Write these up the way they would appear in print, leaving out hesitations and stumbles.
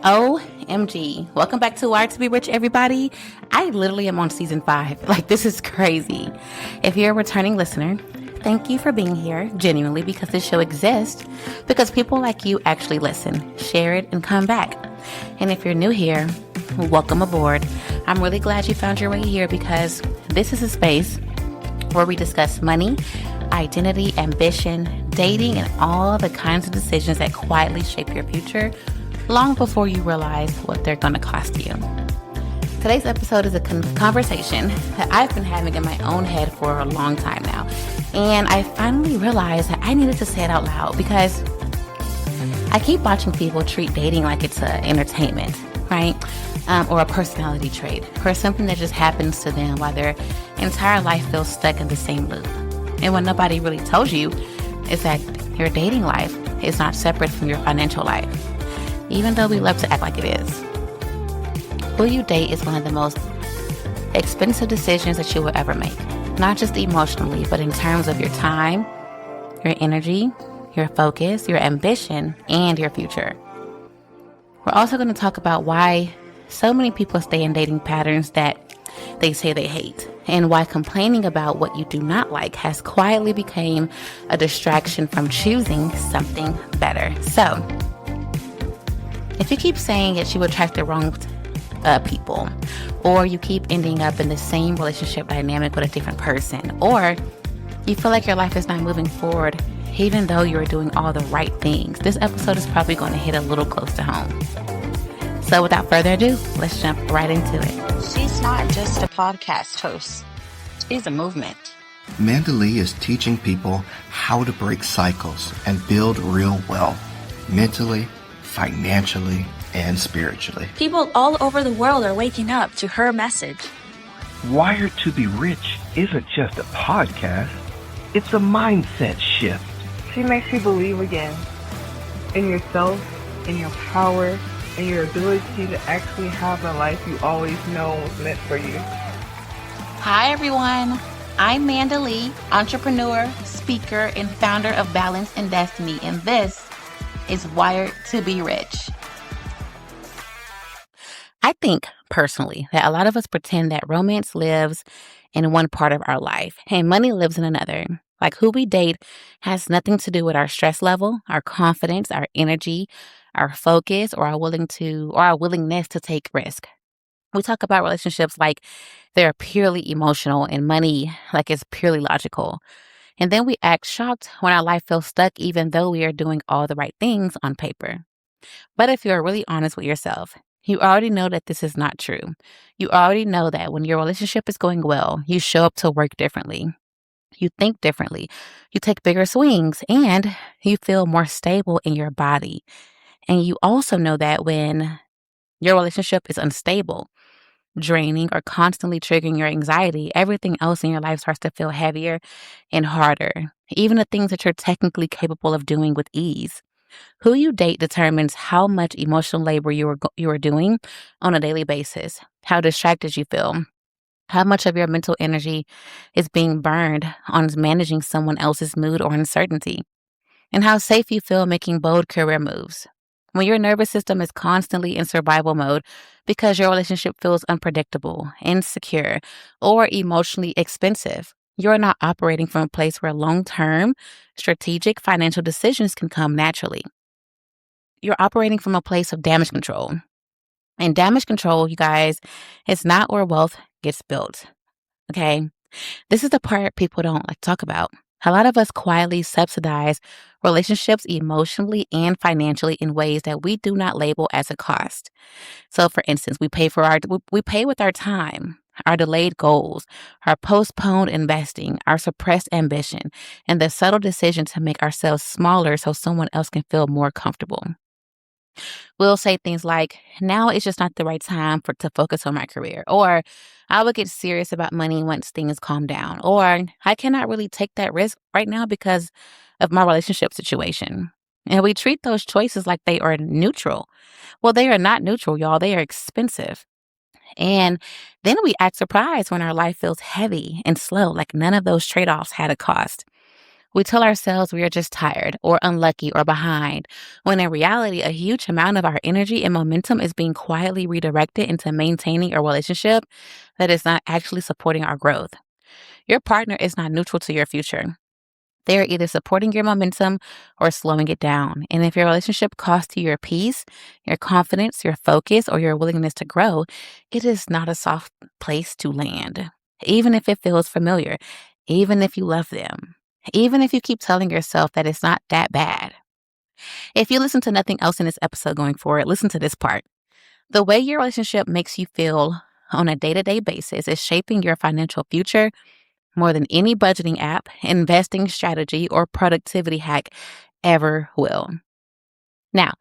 OMG. Welcome back to Wired to Be Rich, everybody. I literally am on season 5. Like, this is crazy. If you're a returning listener, thank you for being here, genuinely, because this show exists, because people like you actually listen, share it, and come back. And if you're new here, welcome aboard. I'm really glad you found your way here because this is a space where we discuss money, identity, ambition, dating, and all the kinds of decisions that quietly shape your future long before you realize what they're going to cost you. Today's episode is a conversation that I've been having in my own head for a long time now. And I finally realized that I needed to say it out loud because I keep watching people treat dating like it's an entertainment, right? Or a personality trait, or something that just happens to them while their entire life feels stuck in the same loop. And what nobody really tells you is that your dating life is not separate from your financial life, even though we love to act like it is. Who you date is one of the most expensive decisions that you will ever make, not just emotionally, but in terms of your time, your energy, your focus, your ambition, and your future. We're also going to talk about why so many people stay in dating patterns that they say they hate, and why complaining about what you do not like has quietly become a distraction from choosing something better. So, if you keep saying that you attract the wrong people, or you keep ending up in the same relationship dynamic with a different person, or you feel like your life is not moving forward even though you're doing all the right things, this episode is probably going to hit a little close to home. So without further ado, let's jump right into it. She's not just a podcast host. She's a movement. Manda Lea is teaching people how to break cycles and build real wealth, mentally, financially, and spiritually. People all over the world are waking up to her message. Wired to Be Rich isn't just a podcast. It's a mindset shift. She makes you believe again in yourself, in your power, and your ability to actually have the life you always know was meant for you. Hi, everyone. I'm Manda Lea, entrepreneur, speaker, and founder of Balance and Destiny, and this is Wired to Be Rich. I think, personally, that a lot of us pretend that romance lives in one part of our life and money lives in another. Like, who we date has nothing to do with our stress level, our confidence, our energy, our focus, or our willingness to take risk. We talk about relationships like they're purely emotional and money like it's purely logical. And then we act shocked when our life feels stuck even though we are doing all the right things on paper. But if you're really honest with yourself, you already know that this is not true. You already know that when your relationship is going well, you show up to work differently. You think differently. You take bigger swings and you feel more stable in your body. And you also know that when your relationship is unstable, draining, or constantly triggering your anxiety, everything else in your life starts to feel heavier and harder, even the things that you're technically capable of doing with ease. Who you date determines how much emotional labor you are doing on a daily basis, how distracted you feel, how much of your mental energy is being burned on managing someone else's mood or uncertainty, and how safe you feel making bold career moves. When your nervous system is constantly in survival mode because your relationship feels unpredictable, insecure, or emotionally expensive, you're not operating from a place where long-term, strategic financial decisions can come naturally. You're operating from a place of damage control. And damage control, you guys, is not where wealth gets built. Okay? This is the part people don't like to talk about. A lot of us quietly subsidize relationships emotionally and financially in ways that we do not label as a cost. So, for instance, we pay with our time, our delayed goals, our postponed investing, our suppressed ambition, and the subtle decision to make ourselves smaller so someone else can feel more comfortable. We'll say things like, now is just not the right time to focus on my career, or I will get serious about money once things calm down, or I cannot really take that risk right now because of my relationship situation. And we treat those choices like they are neutral. Well, they are not neutral, y'all. They are expensive. And then we act surprised when our life feels heavy and slow, like none of those trade-offs had a cost. We tell ourselves we are just tired or unlucky or behind, when in reality, a huge amount of our energy and momentum is being quietly redirected into maintaining a relationship that is not actually supporting our growth. Your partner is not neutral to your future. They are either supporting your momentum or slowing it down. And if your relationship costs you your peace, your confidence, your focus, or your willingness to grow, it is not a soft place to land. Even if it feels familiar, even if you love them, even if you keep telling yourself that it's not that bad. If you listen to nothing else in this episode going forward, listen to this part. The way your relationship makes you feel on a day to day basis is shaping your financial future more than any budgeting app, investing strategy, or productivity hack ever will. Now,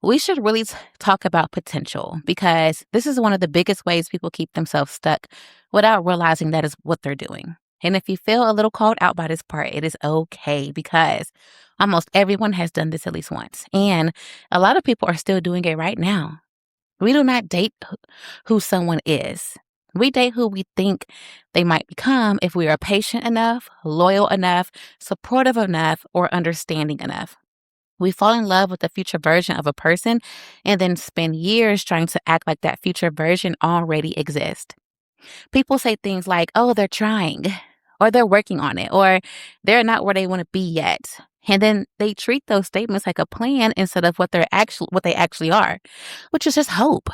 we should really talk about potential because this is one of the biggest ways people keep themselves stuck without realizing that is what they're doing. And if you feel a little called out by this part, it is okay because almost everyone has done this at least once. And a lot of people are still doing it right now. We do not date who someone is. We date who we think they might become if we are patient enough, loyal enough, supportive enough, or understanding enough. We fall in love with the future version of a person and then spend years trying to act like that future version already exists. People say things like, oh, they're trying, or they're working on it, or they're not where they want to be yet. And then they treat those statements like a plan instead of what they actually are, which is just hope.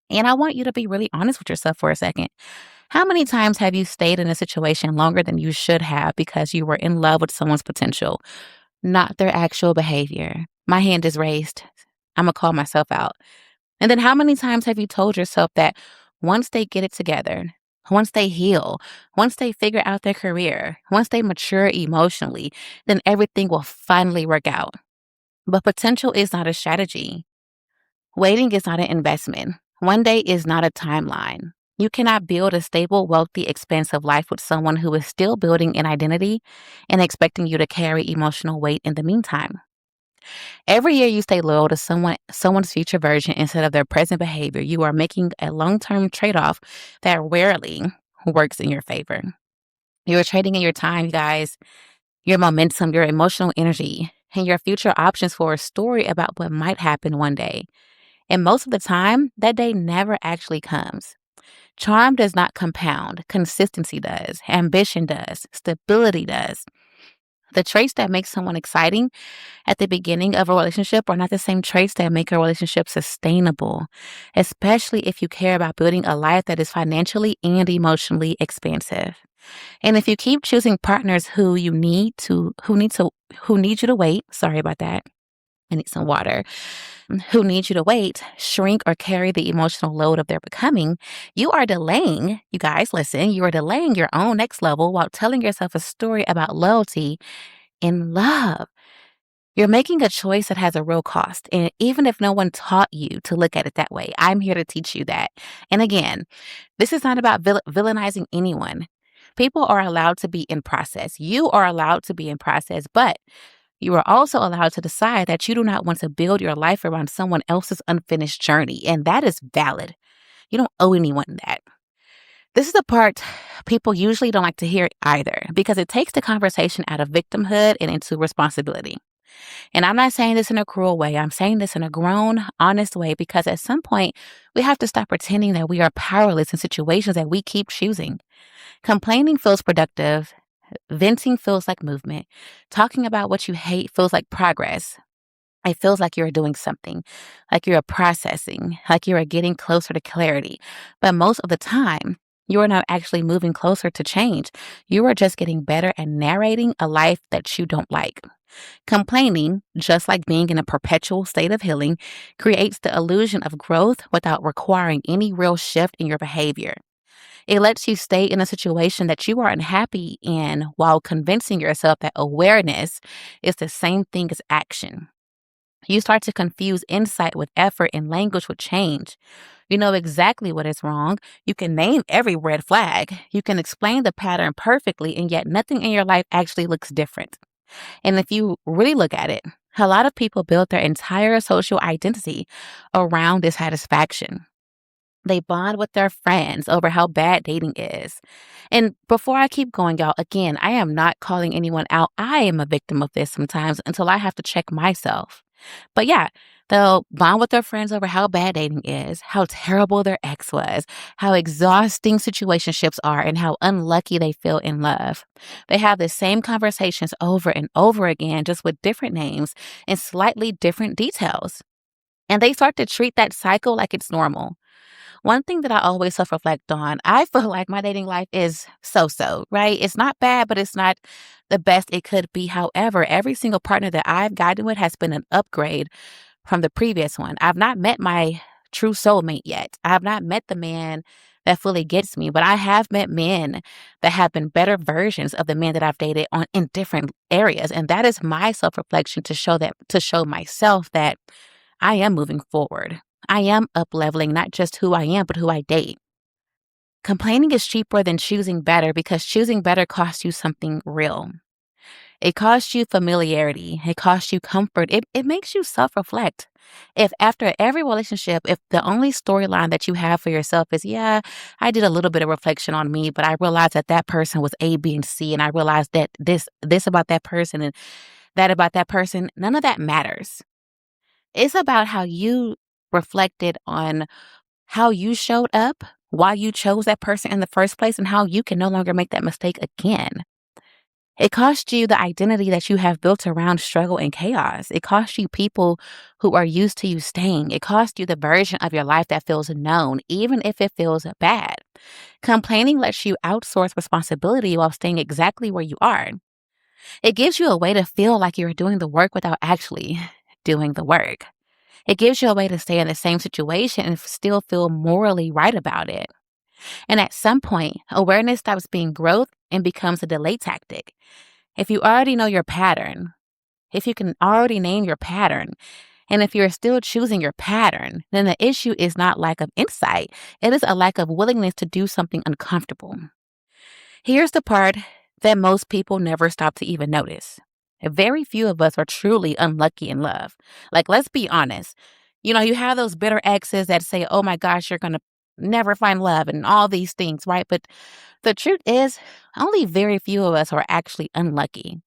And I want you to be really honest with yourself for a second. How many times have you stayed in a situation longer than you should have because you were in love with someone's potential, not their actual behavior? My hand is raised. I'm going to call myself out. And then how many times have you told yourself that once they get it together, once they heal, once they figure out their career, once they mature emotionally, then everything will finally work out? But potential is not a strategy. Waiting is not an investment. One day is not a timeline. You cannot build a stable, wealthy, expansive life with someone who is still building an identity and expecting you to carry emotional weight in the meantime. Every year you stay loyal to someone's future version instead of their present behavior, you are making a long-term trade-off that rarely works in your favor. You are trading in your time, you guys, your momentum, your emotional energy, and your future options for a story about what might happen one day. And most of the time, that day never actually comes. Charm does not compound. Consistency does. Ambition does. Stability does. The traits that make someone exciting at the beginning of a relationship are not the same traits that make a relationship sustainable, especially if you care about building a life that is financially and emotionally expansive. And if you keep choosing partners who need you to wait, sorry about that. I need some water, who need you to wait, shrink, or carry the emotional load of their becoming, you are delaying, you guys, listen, you are delaying your own next level while telling yourself a story about loyalty and love. You're making a choice that has a real cost. And even if no one taught you to look at it that way, I'm here to teach you that. And again, this is not about villainizing anyone. People are allowed to be in process. You are allowed to be in process, but you are also allowed to decide that you do not want to build your life around someone else's unfinished journey. And that is valid. You don't owe anyone that. This is the part people usually don't like to hear either because it takes the conversation out of victimhood and into responsibility. And I'm not saying this in a cruel way. I'm saying this in a grown, honest way because at some point we have to stop pretending that we are powerless in situations that we keep choosing. Complaining feels productive. Venting feels like movement. Talking about what you hate feels like progress. It feels like you're doing something, like you're processing, like you're getting closer to clarity. But most of the time, you are not actually moving closer to change. You are just getting better at narrating a life that you don't like. Complaining, just like being in a perpetual state of healing, creates the illusion of growth without requiring any real shift in your behavior. It lets you stay in a situation that you are unhappy in while convincing yourself that awareness is the same thing as action. You start to confuse insight with effort and language with change. You know exactly what is wrong. You can name every red flag. You can explain the pattern perfectly, and yet nothing in your life actually looks different. And if you really look at it, a lot of people build their entire social identity around dissatisfaction. They bond with their friends over how bad dating is. And before I keep going, y'all, again, I am not calling anyone out. I am a victim of this sometimes until I have to check myself. But yeah, they'll bond with their friends over how bad dating is, how terrible their ex was, how exhausting situationships are, and how unlucky they feel in love. They have the same conversations over and over again, just with different names and slightly different details. And they start to treat that cycle like it's normal. One thing that I always self reflect on, I feel like my dating life is so so, right? It's not bad, but it's not the best it could be. However, every single partner that I've gotten with has been an upgrade from the previous one. I've not met my true soulmate yet. I have not met the man that fully gets me, but I have met men that have been better versions of the men that I've dated on in different areas. And that is my self-reflection to show myself that I am moving forward. I am up leveling not just who I am, but who I date. Complaining is cheaper than choosing better because choosing better costs you something real. It costs you familiarity. It costs you comfort. It makes you self-reflect. If after every relationship, if the only storyline that you have for yourself is, yeah, I did a little bit of reflection on me, but I realized that that person was A, B, and C, and I realized that this about that person and that about that person, none of that matters. It's about how you reflected on how you showed up, why you chose that person in the first place, and how you can no longer make that mistake again. It costs you the identity that you have built around struggle and chaos. It costs you people who are used to you staying. It costs you the version of your life that feels known, even if it feels bad. Complaining lets you outsource responsibility while staying exactly where you are. It gives you a way to feel like you're doing the work without actually doing the work. It gives you a way to stay in the same situation and still feel morally right about it. And at some point, awareness stops being growth and becomes a delay tactic. If you already know your pattern, if you can already name your pattern, and if you're still choosing your pattern, then the issue is not lack of insight. It is a lack of willingness to do something uncomfortable. Here's the part that most people never stop to even notice. Very few of us are truly unlucky in love. Like, let's be honest. You know, you have those bitter exes that say, oh my gosh, you're going to never find love and all these things, right? But the truth is, only very few of us are actually unlucky.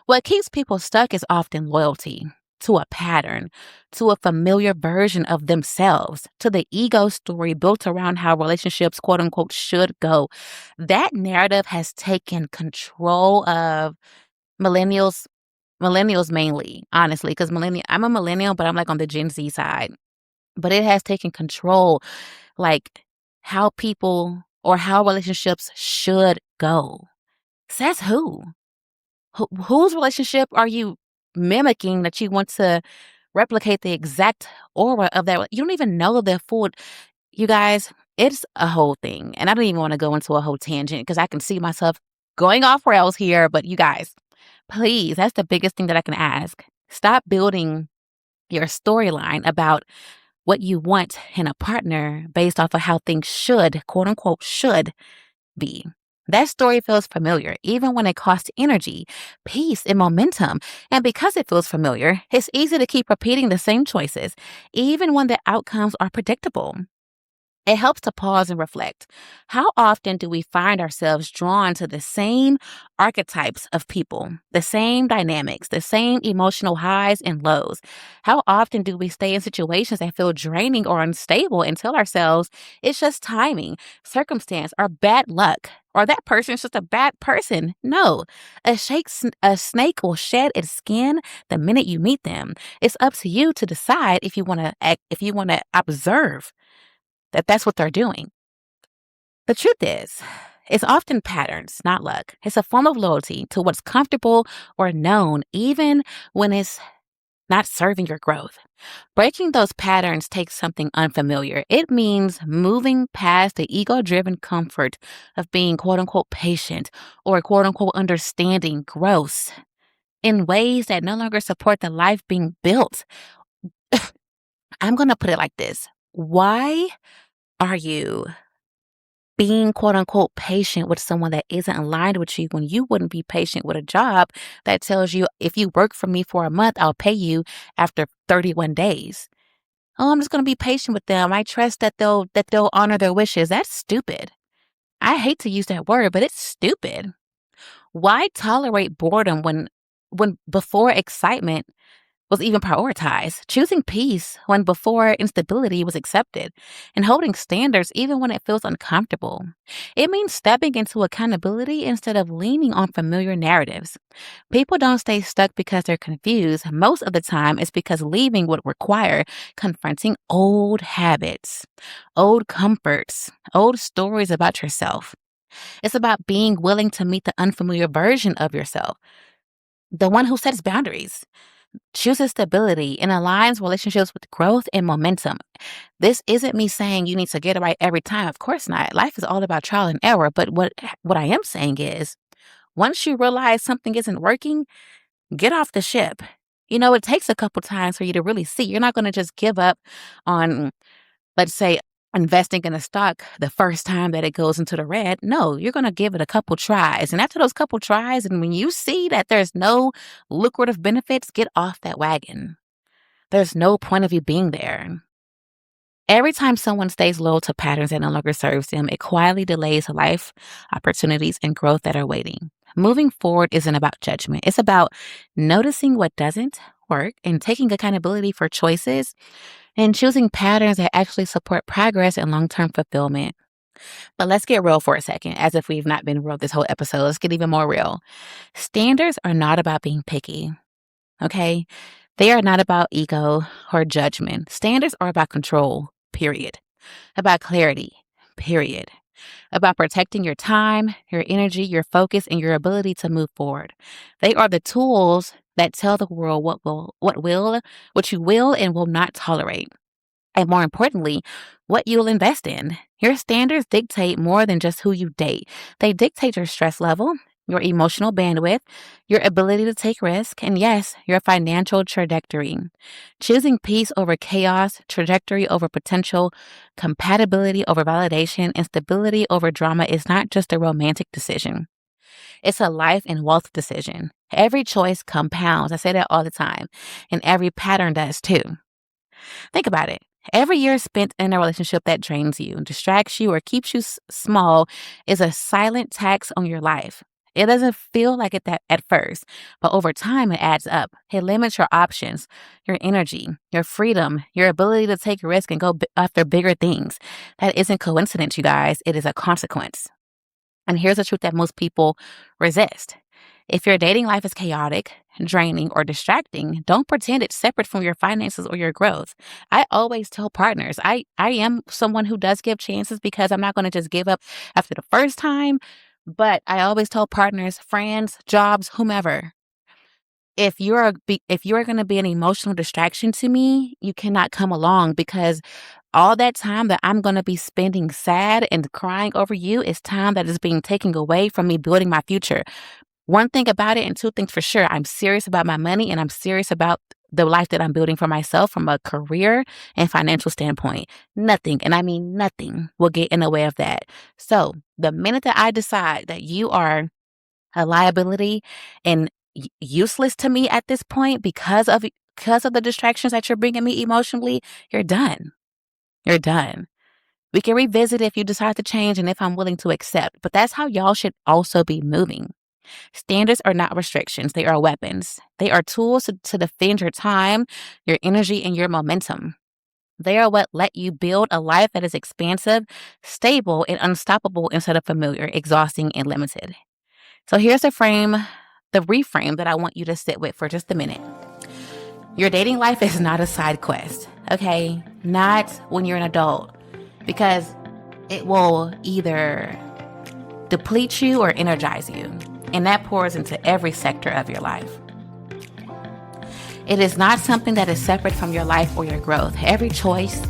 What keeps people stuck is often loyalty to a pattern, to a familiar version of themselves, to the ego story built around how relationships, quote unquote, should go. That narrative has taken control of millennials, millennials mainly, honestly, because I'm a millennial, but I'm like on the Gen Z side. But it has taken control, like how people or how relationships should go. Says who? Whose relationship are you mimicking that you want to replicate the exact aura of that? You don't even know the full. You guys, it's a whole thing. And I don't even want to go into a whole tangent because I can see myself going off rails here. But you guys, please, that's the biggest thing that I can ask. Stop building your storyline about what you want in a partner based off of how things should, quote unquote, should be. That story feels familiar, even when it costs energy, peace, and momentum. And because it feels familiar, it's easy to keep repeating the same choices, even when the outcomes are predictable. It helps to pause and reflect. How often do we find ourselves drawn to the same archetypes of people, the same dynamics, the same emotional highs and lows? How often do we stay in situations that feel draining or unstable and tell ourselves it's just timing, circumstance, or bad luck? Or that person's just a bad person. No, a snake will shed its skin the minute you meet them. It's up to you to decide if you want to observe that that's what they're doing. The truth is, it's often patterns, not luck. It's a form of loyalty to what's comfortable or known, even when it's not serving your growth. Breaking those patterns takes something unfamiliar. It means moving past the ego-driven comfort of being quote unquote patient or quote unquote understanding growth in ways that no longer support the life being built. I'm going to put it like this. Why are you being quote unquote patient with someone that isn't aligned with you when you wouldn't be patient with a job that tells you if you work for me for a month, I'll pay you after 31 days? Oh, I'm just going to be patient with them. I trust that they'll honor their wishes. That's stupid. I hate to use that word, but it's stupid. Why tolerate boredom when before excitement was even prioritized, choosing peace when before instability was accepted, and holding standards even when it feels uncomfortable? It means stepping into accountability instead of leaning on familiar narratives. People don't stay stuck because they're confused. Most of the time, it's because leaving would require confronting old habits, old comforts, old stories about yourself. It's about being willing to meet the unfamiliar version of yourself, the one who sets boundaries, chooses stability, and aligns relationships with growth and momentum. This isn't me saying you need to get it right every time. Of course not. Life is all about trial and error. But what I am saying is, once you realize something isn't working, get off the ship. It takes a couple times for you to really see. You're not going to just give up on, let's say, investing in a stock the first time that it goes into the red. No, you're going to give it a couple tries. And after those couple tries, and when you see that there's no lucrative benefits, get off that wagon. There's no point of you being there. Every time someone stays loyal to patterns that no longer serves them, it quietly delays life opportunities and growth that are waiting. Moving forward isn't about judgment. It's about noticing what doesn't work and taking accountability for choices and choosing patterns that actually support progress and long-term fulfillment. But let's get real for a second, as if we've not been real this whole episode. Let's get even more real. Standards are not about being picky, okay? They are not about ego or judgment. Standards are about control, period. About clarity, period. About protecting your time, your energy, your focus, and your ability to move forward. They are the tools that tell the world what you will and will not tolerate. And more importantly, what you'll invest in. Your standards dictate more than just who you date. They dictate your stress level, your emotional bandwidth, your ability to take risk, and yes, your financial trajectory. Choosing peace over chaos, trajectory over potential, compatibility over validation, and stability over drama is not just a romantic decision. It's a life and wealth decision. Every choice compounds. I say that all the time. And every pattern does too. Think about it. Every year spent in a relationship that drains you, distracts you, or keeps you small is a silent tax on your life. It doesn't feel like it that at first, but over time it adds up. It limits your options, your energy, your freedom, your ability to take a risk and go after bigger things. That isn't coincidence, you guys. It is a consequence. And here's the truth that most people resist. If your dating life is chaotic, draining, or distracting, don't pretend it's separate from your finances or your growth. I always tell partners, I am someone who does give chances because I'm not going to just give up after the first time. But I always tell partners, friends, jobs, whomever, if you're going to be an emotional distraction to me, you cannot come along, because all that time that I'm going to be spending sad and crying over you is time that is being taken away from me building my future. One thing about it, and two things for sure, I'm serious about my money and I'm serious about the life that I'm building for myself from a career and financial standpoint. Nothing, and I mean nothing, will get in the way of that. So the minute that I decide that you are a liability and useless to me at this point because of the distractions that you're bringing me emotionally, you're done. You're done. We can revisit if you decide to change and if I'm willing to accept, but that's how y'all should also be moving. Standards are not restrictions. They are weapons. They are tools to defend your time, your energy, and your momentum. They are what let you build a life that is expansive, stable, and unstoppable instead of familiar, exhausting, and limited. So here's the reframe that I want you to sit with for just a minute. Your dating life is not a side quest, okay? Not when you're an adult, because it will either deplete you or energize you, and that pours into every sector of your life. It is not something that is separate from your life or your growth. Every choice,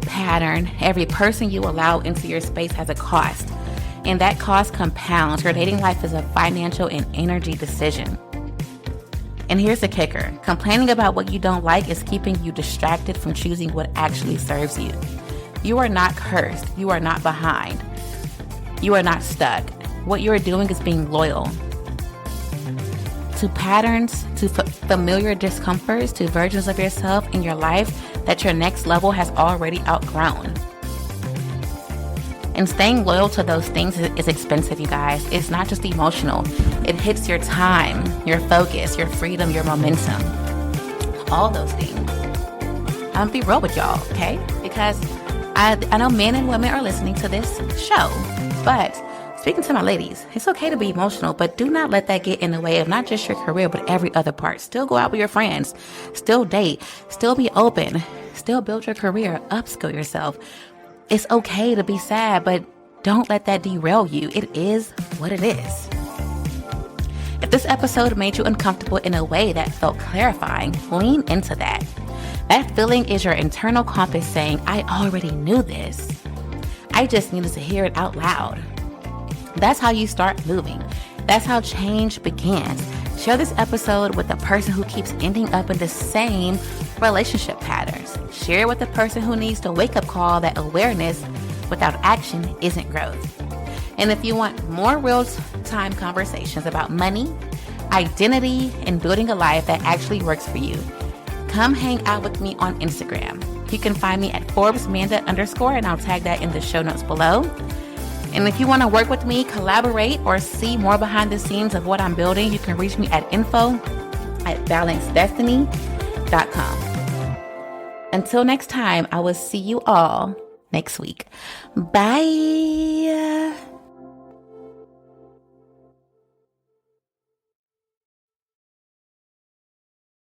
pattern, every person you allow into your space has a cost, and that cost compounds. Your dating life is a financial and energy decision. And here's the kicker. Complaining about what you don't like is keeping you distracted from choosing what actually serves you. You are not cursed. You are not behind. You are not stuck. What you are doing is being loyal to patterns, to familiar discomforts, to versions of yourself in your life that your next level has already outgrown. And staying loyal to those things is expensive, you guys. It's not just emotional. It hits your time, your focus, your freedom, your momentum. All those things. I'm gonna be real with y'all, okay? Because I know men and women are listening to this show, but speaking to my ladies, it's okay to be emotional, but do not let that get in the way of not just your career, but every other part. Still go out with your friends, still date, still be open, still build your career, upskill yourself. It's okay to be sad, but don't let that derail you. It is what it is. If this episode made you uncomfortable in a way that felt clarifying, lean into that. That feeling is your internal compass saying, I already knew this. I just needed to hear it out loud. That's how you start moving. That's how change begins. Share this episode with the person who keeps ending up in the same relationship patterns. Share it with the person who needs the wake-up call that awareness without action isn't growth. And if you want more real-time conversations about money, identity, and building a life that actually works for you, come hang out with me on Instagram. You can find me at ForbesManda_, and I'll tag that in the show notes below. And if you want to work with me, collaborate, or see more behind the scenes of what I'm building, you can reach me at info@balancedestiny.com. Until next time, I will see you all next week. Bye.